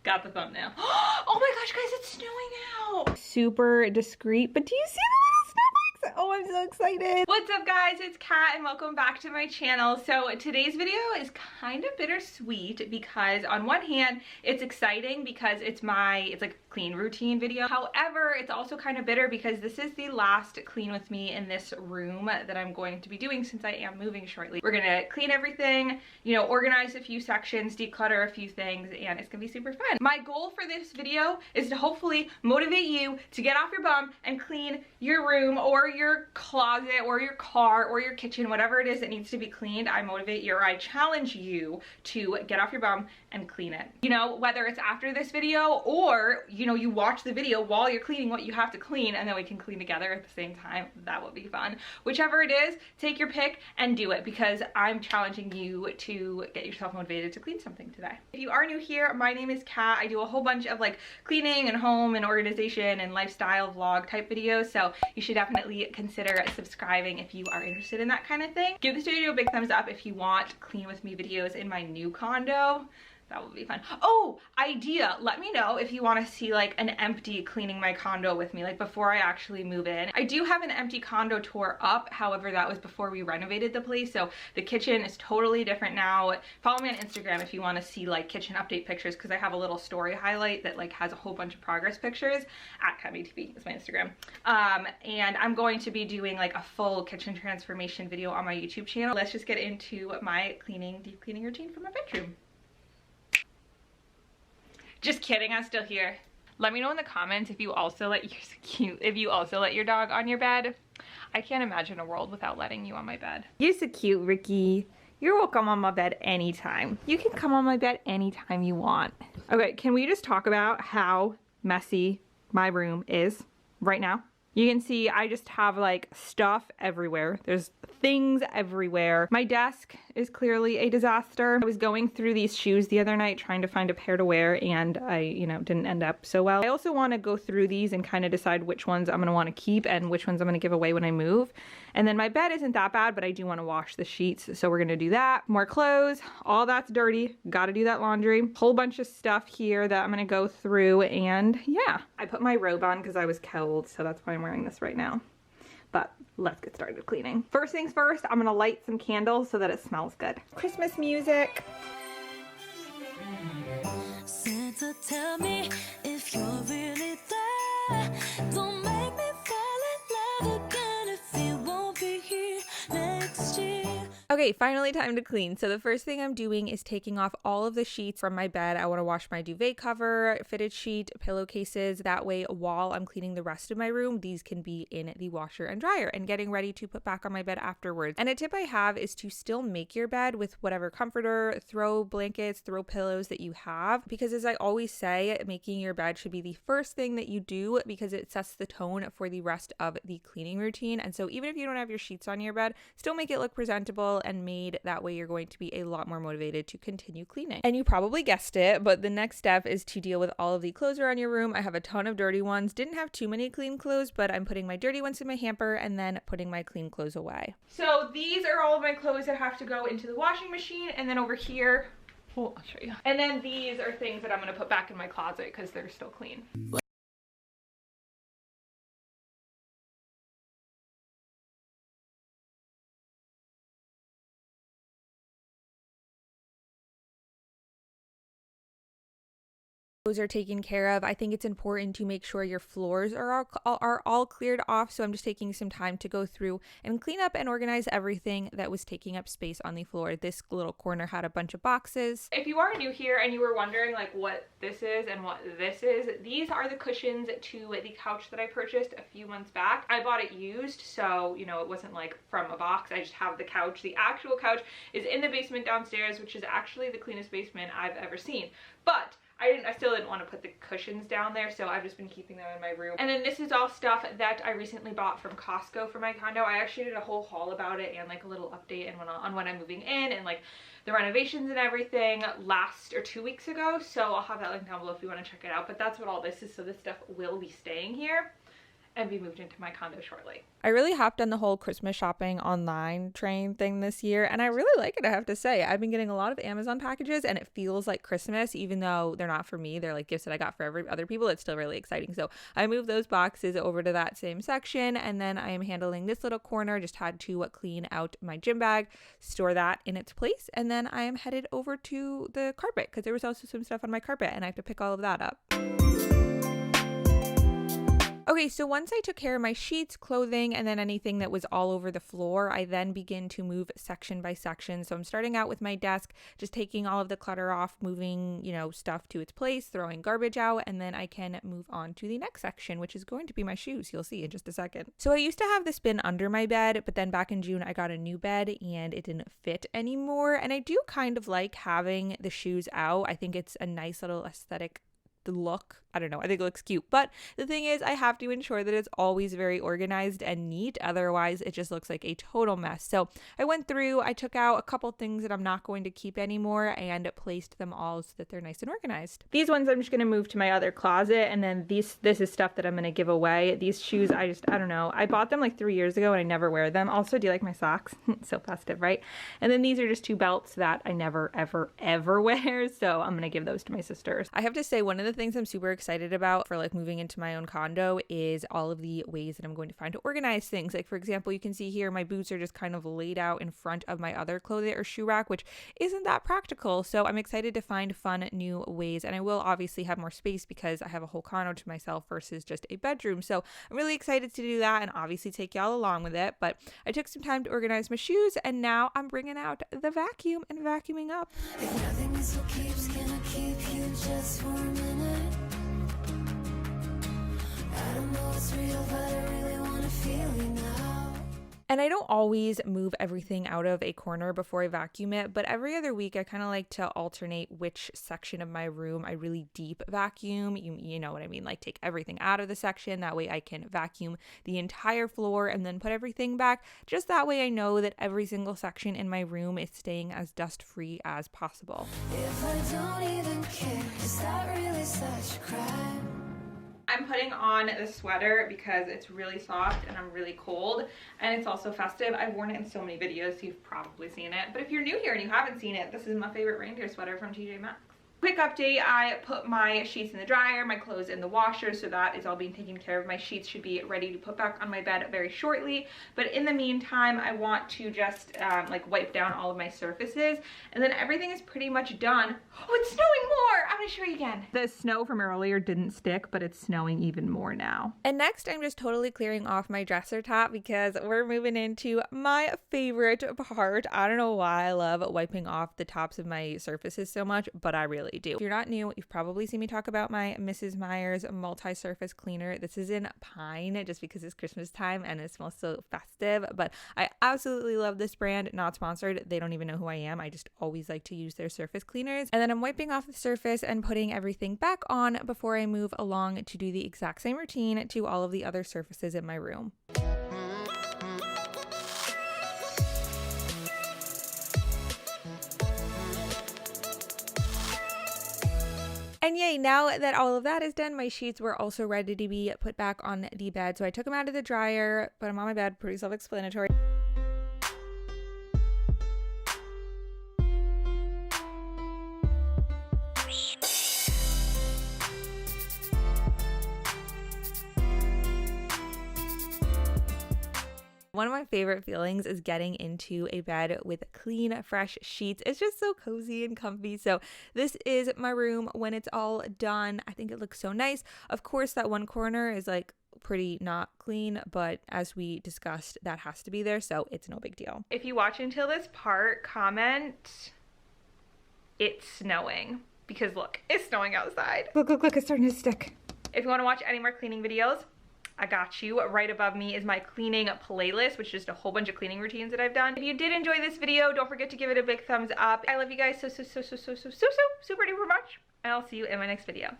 Got the thumbnail. Oh my gosh, guys, it's snowing out. Super discreet, but do you see the little snowflakes? Oh, I'm so excited. What's up, guys? It's Kat and welcome back to my channel. So today's video is kind of bittersweet because on one hand, it's exciting because it's like a clean routine video. However, it's also kind of bitter because this is the last clean with me in this room that I'm going to be doing since I am moving shortly. We're gonna clean everything, you know, organize a few sections, declutter a few things, and it's gonna be super fun. My goal for this video is to hopefully motivate you to get off your bum and clean your room or your closet or your car or your kitchen, whatever it is that needs to be cleaned. I challenge you to get off your bum and clean it. You know, whether it's after this video or, you know, you watch the video while you're cleaning what you have to clean and then we can clean together at the same time. That would be fun. Whichever it is, take your pick and do it because I'm challenging you to get yourself motivated to clean something today. If you are new here, my name is Kat. I do a whole bunch of like cleaning and home and organization and lifestyle vlog type videos, so you should definitely consider subscribing if you are interested in that kind of thing. Give this video a big thumbs up if you want clean with me videos in my new condo. That would be fun. Oh, idea. Let me know if you want to see like an empty cleaning my condo with me, like before I actually move in. I do have an empty condo tour up. However, that was before we renovated the place. So the kitchen is totally different now. Follow me on Instagram if you want to see like kitchen update pictures because I have a little story highlight that like has a whole bunch of progress pictures. At KatMayTV is my Instagram. And I'm going to be doing like a full kitchen transformation video on my YouTube channel. Let's just get into my deep cleaning routine for my bedroom. Just kidding, I'm still here. Let me know in the comments if you also let your dog on your bed. I can't imagine a world without letting you on my bed. You're so cute, Ricky. You're welcome on my bed anytime. You can come on my bed anytime you want. Okay, can we just talk about how messy my room is right now? You can see I just have like stuff everywhere. There's things everywhere. My desk is clearly a disaster. I was going through these shoes the other night trying to find a pair to wear and I, you know, didn't end up so well. I also want to go through these and kind of decide which ones I'm going to want to keep and which ones I'm going to give away when I move. And then my bed isn't that bad, but I do want to wash the sheets. So we're going to do that. More clothes, all that's dirty. Got to do that laundry. Whole bunch of stuff here that I'm going to go through and yeah. I put my robe on because I was cold, so that's why I'm wearing this right now. But let's get started cleaning. First things first, I'm gonna light some candles so that it smells good. Christmas music. Santa, tell me if you're really there. Don't make me fall in love again if you won't be here next year. Okay, finally time to clean. So the first thing I'm doing is taking off all of the sheets from my bed. I want to wash my duvet cover, fitted sheet, pillowcases. That way, while I'm cleaning the rest of my room, these can be in the washer and dryer and getting ready to put back on my bed afterwards. And a tip I have is to still make your bed with whatever comforter, throw blankets, throw pillows that you have. Because as I always say, making your bed should be the first thing that you do because it sets the tone for the rest of the cleaning routine. And so even if you don't have your sheets on your bed, still make it look presentable and made. That way you're going to be a lot more motivated to continue cleaning. And you probably guessed it, but the next step is to deal with all of the clothes around your room. I have a ton of dirty ones. Didn't have too many clean clothes, but I'm putting my dirty ones in my hamper and then putting my clean clothes away. So these are all of my clothes that have to go into the washing machine, and then over here, oh, I'll show you. And then these are things that I'm going to put back in my closet because they're still clean. Those are taken care of. I think it's important to make sure your floors are all cleared off. So I'm just taking some time to go through and clean up and organize everything that was taking up space on the floor. This little corner had a bunch of boxes. If you are new here and you were wondering like what this is and what this is, these are the cushions to the couch that I purchased a few months back. I bought it used, so you know it wasn't like from a box. I just have the couch. The actual couch is in the basement downstairs, which is actually the cleanest basement I've ever seen. But I still didn't want to put the cushions down there, so I've just been keeping them in my room. And then this is all stuff that I recently bought from Costco for my condo. I actually did a whole haul about it and like a little update and on when I'm moving in and like the renovations and everything 2 weeks ago. So I'll have that link down below if you want to check it out. But that's what all this is. So this stuff will be staying here. and be moved into my condo shortly. I really hopped on the whole Christmas shopping online train thing this year, and I really like it, I have to say. I've been getting a lot of Amazon packages, and it feels like Christmas, even though they're not for me. They're like gifts that I got for other people. It's still really exciting. So I moved those boxes over to that same section, and then I am handling this little corner. Just had to clean out my gym bag, store that in its place, and then I am headed over to the carpet because there was also some stuff on my carpet, and I have to pick all of that up. Okay, so once I took care of my sheets, clothing, and then anything that was all over the floor, I then begin to move section by section. So I'm starting out with my desk, just taking all of the clutter off, moving, stuff to its place, throwing garbage out, and then I can move on to the next section, which is going to be my shoes. You'll see in just a second. So I used to have this bin under my bed, but then back in June, I got a new bed and it didn't fit anymore. And I do kind of like having the shoes out. I think it's a nice little aesthetic look. I don't know. I think it looks cute. But the thing is, I have to ensure that it's always very organized and neat. Otherwise, it just looks like a total mess. So I went through, I took out a couple things that I'm not going to keep anymore and placed them all so that they're nice and organized. These ones I'm just going to move to my other closet. And then this is stuff that I'm going to give away. These shoes, I don't know. I bought them like 3 years ago and I never wear them. Also, do you like my socks? So festive, right? And then these are just 2 belts that I never, ever, ever wear. So I'm going to give those to my sisters. I have to say, one of the things I'm super excited about for moving into my own condo is all of the ways that I'm going to find to organize things. Like, for example, you can see here my boots are just kind of laid out in front of my other clothing or shoe rack, which isn't that practical. So I'm excited to find fun new ways, and I will obviously have more space because I have a whole condo to myself versus just a bedroom. So I'm really excited to do that and obviously take y'all along with it. But I took some time to organize my shoes, and now I'm bringing out the vacuum and vacuuming up. If nothing is what keeps gonna keep you just for a minute. I don't know what's real, but I really wanna feel you now. And I don't always move everything out of a corner before I vacuum it, but every other week I kind of like to alternate which section of my room I really deep vacuum. You know what I mean? Like, take everything out of the section. That way I can vacuum the entire floor and then put everything back. Just that way I know that every single section in my room is staying as dust free as possible. If I don't even care, is that really such a crime? I'm putting on the sweater because it's really soft and I'm really cold, and it's also festive. I've worn it in so many videos, so you've probably seen it. But if you're new here and you haven't seen it, this is my favorite reindeer sweater from TJ Maxx. Quick update, I put my sheets in the dryer, my clothes in the washer, so that is all being taken care of. My sheets should be ready to put back on my bed very shortly. But in the meantime, I want to just wipe down all of my surfaces, and then everything is pretty much done. Oh, it's snowing more! I'm gonna show you again. The snow from earlier didn't stick, but it's snowing even more now. And next, I'm just totally clearing off my dresser top because we're moving into my favorite part. I don't know why I love wiping off the tops of my surfaces so much, but I really do. If you're not new, you've probably seen me talk about my Mrs. Meyer's multi-surface cleaner. This is in pine just because it's Christmas time and it smells so festive, but I absolutely love this brand. Not sponsored. They don't even know who I am. I just always like to use their surface cleaners. And then I'm wiping off the surface and putting everything back on before I move along to do the exact same routine to all of the other surfaces in my room. And yay, now that all of that is done, my sheets were also ready to be put back on the bed. So I took them out of the dryer, put them on my bed, pretty self-explanatory. One of my favorite feelings is getting into a bed with clean, fresh sheets. It's just so cozy and comfy. So this is my room when it's all done. I think it looks so nice. Of course, that one corner is pretty not clean, but as we discussed, that has to be there, so it's no big deal. If you watch until this part, comment it's snowing, because look, it's snowing outside. Look, it's starting to stick. If you want to watch any more cleaning videos, I got you. Right above me is my cleaning playlist, which is just a whole bunch of cleaning routines that I've done. If you did enjoy this video, don't forget to give it a big thumbs up. I love you guys so super duper much, and I'll see you in my next video.